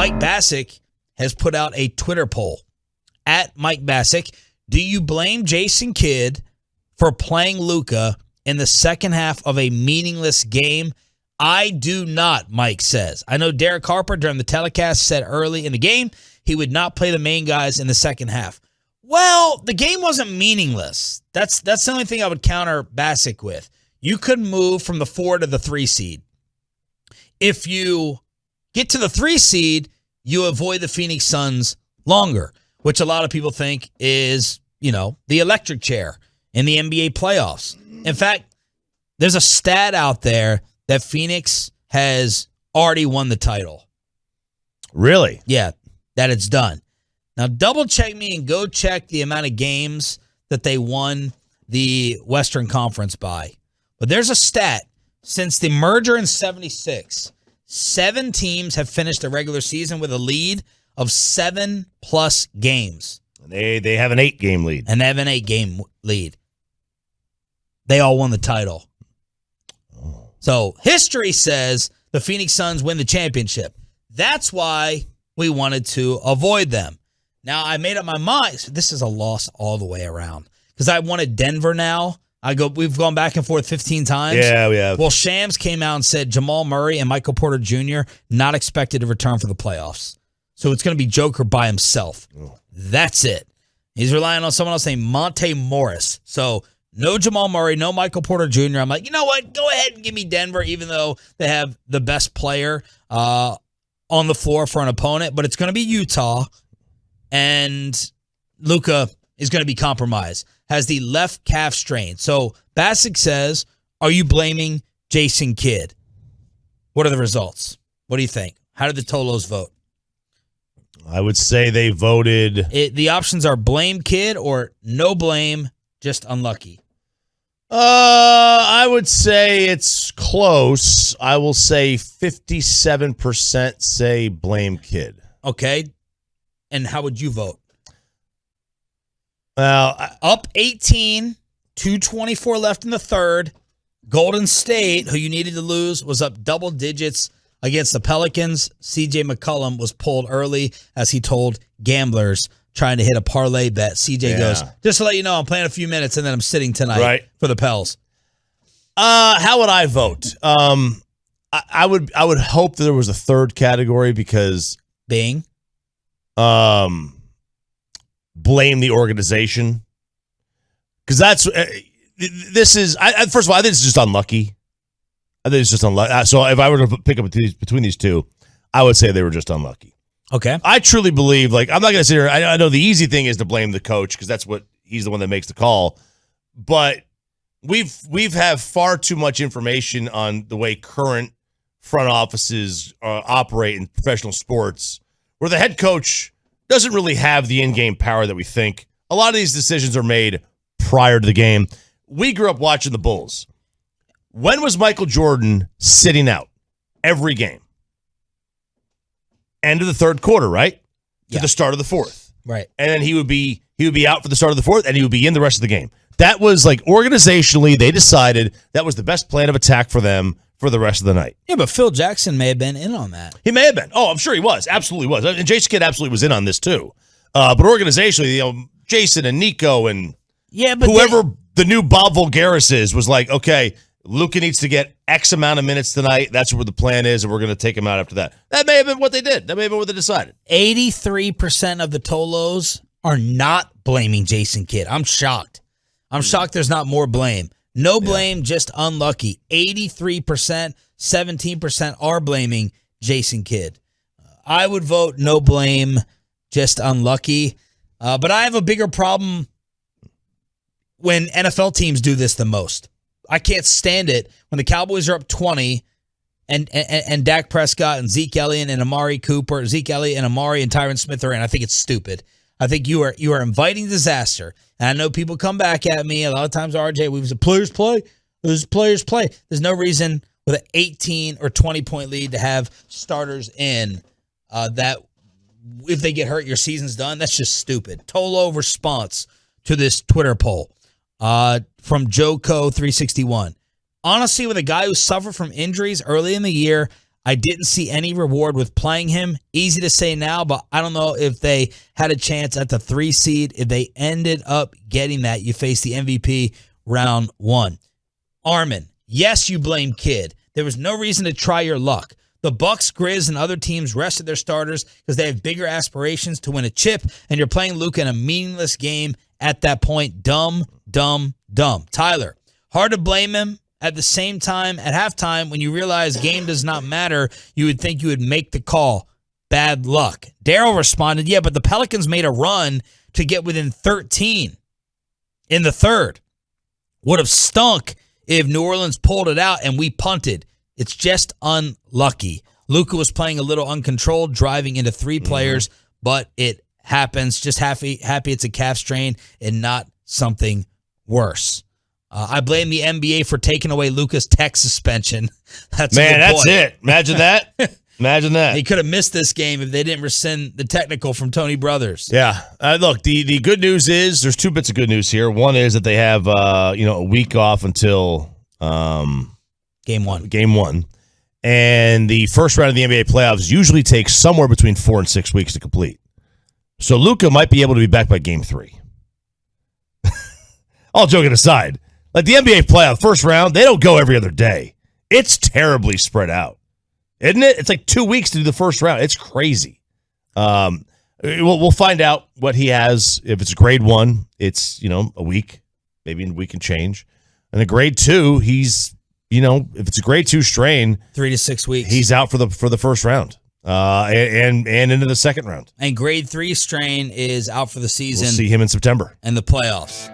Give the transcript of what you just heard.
Mike Bassick has put out a Twitter poll. At Mike Bassick, do you blame Jason Kidd for playing Luka in the second half of a meaningless game? I do not, Mike says. I know Derek Harper during the telecast said early in the game he would not play the main guys in the second half. Well, the game wasn't meaningless. That's the only thing I would counter Bassick with. You could move from the 4 to the 3 seed. If you get to the 3 seed, you avoid the Phoenix Suns longer, which a lot of people think is, the electric chair in the NBA playoffs. In fact, there's a stat out there that Phoenix has already won the title. Really? Yeah, that it's done. Now, double check me and go check the amount of games that they won the Western Conference by. But there's a stat. Since the merger in 76, 7 teams have finished the regular season with a lead of 7+ games. They have an 8-game lead. And they have an 8-game lead. They all won the title. Oh. So history says the Phoenix Suns win the championship. That's why we wanted to avoid them. Now, I made up my mind. So this is a loss all the way around. Because I wanted Denver now. We've gone back and forth 15 times. Yeah, we have. Well, Shams came out and said Jamal Murray and Michael Porter Jr. not expected to return for the playoffs. So it's going to be Joker by himself. Oh. That's it. He's relying on someone else named Monte Morris. So no Jamal Murray, no Michael Porter Jr. I'm like, you know what? Go ahead and give me Denver, even though they have the best player on the floor for an opponent. But it's going to be Utah, and Luka is going to be compromised. Has the left calf strain. So Bassick says, are you blaming Jason Kidd? What are the results? What do you think? How did the Tolos vote? I would say they voted. The options are blame Kidd or no blame, just unlucky. I would say it's close. I will say 57% say blame Kidd. Okay. And how would you vote? Well, up 18, 2:24 left in the third. Golden State, who you needed to lose, was up double digits against the Pelicans. CJ McCollum was pulled early as he told gamblers trying to hit a parlay bet. CJ goes, just to let you know, I'm playing a few minutes and then I'm sitting tonight for the Pels. How would I vote? I would hope that there was a third category because Bing. Blame the organization, because that's this is. First of all, I think it's just unlucky. I think it's just unlucky. So if I were to pick up between these two, I would say they were just unlucky. Okay. I truly believe. Like, I'm not going to sit here. I know the easy thing is to blame the coach because that's what he's the one that makes the call. But we've have far too much information on the way current front offices operate in professional sports, where the head coach doesn't really have the in-game power that we think. A lot of these decisions are made prior to the game. We grew up watching the Bulls. When was Michael Jordan sitting out? Every game. End of the third quarter, right? To the start of the fourth. Right. And then he would be out for the start of the fourth, and he would be in the rest of the game. That was like organizationally, they decided that was the best plan of attack for them for the rest of the night. Yeah, but Phil Jackson may have been in on that. He may have been. Oh, I'm sure he was. Absolutely was. And Jason Kidd absolutely was in on this too. But organizationally, Jason and Nico and whoever the new Bob Voulgaris is was like, okay, Luka needs to get X amount of minutes tonight. That's what the plan is, and we're going to take him out after that. That may have been what they did. That may have been what they decided. 83% of the Tolos are not blaming Jason Kidd. I'm shocked. I'm shocked there's not more blame. No blame, just unlucky. 83%, 17% are blaming Jason Kidd. I would vote no blame, just unlucky. But I have a bigger problem when NFL teams do this the most. I can't stand it when the Cowboys are up 20 and Dak Prescott and Zeke Elliott and Amari Cooper, Zeke Elliott and Amari and Tyron Smith are in. I think it's stupid. I think you are inviting disaster. And I know people come back at me a lot of times. RJ, we was a players play. There's players play. There's no reason with an 18 or 20 point lead to have starters in that if they get hurt, your season's done. That's just stupid. Tolo response to this Twitter poll from Joe Co 361. Honestly, with a guy who suffered from injuries early in the year, I didn't see any reward with playing him. Easy to say now, but I don't know if they had a chance at the 3 seed. If they ended up getting that, you face the MVP round 1. Armin, yes, you blame Kidd. There was no reason to try your luck. The Bucks, Grizz, and other teams rested their starters because they have bigger aspirations to win a chip, and you're playing Luka in a meaningless game at that point. Dumb, dumb, dumb. Tyler, hard to blame him. At the same time, at halftime, when you realize game does not matter, you would think you would make the call. Bad luck. Daryl responded, yeah, but the Pelicans made a run to get within 13 in the third. Would have stunk if New Orleans pulled it out and we punted. It's just unlucky. Luka was playing a little uncontrolled, driving into 3 players, but it happens. Just happy it's a calf strain and not something worse. I blame the NBA for taking away Luka's tech suspension. That's it. Imagine that. Imagine that. He could have missed this game if they didn't rescind the technical from Tony Brothers. Yeah. Look, the good news is there's 2 bits of good news here. One is that they have a week off until Game 1. Game 1. And the first round of the NBA playoffs usually takes somewhere between 4 and 6 weeks to complete. So Luka might be able to be back by Game 3. All joking aside. Like the NBA playoff first round, they don't go every other day. It's terribly spread out, isn't it? It's like 2 weeks to do the first round. It's crazy. We'll find out what he has. If it's a grade 1, it's a week, maybe a week and change. And a grade 2, he's if it's a grade 2 strain, 3 to 6 weeks, he's out for the first round, and into the second round. And grade 3 strain is out for the season. We'll see him in September and the playoffs.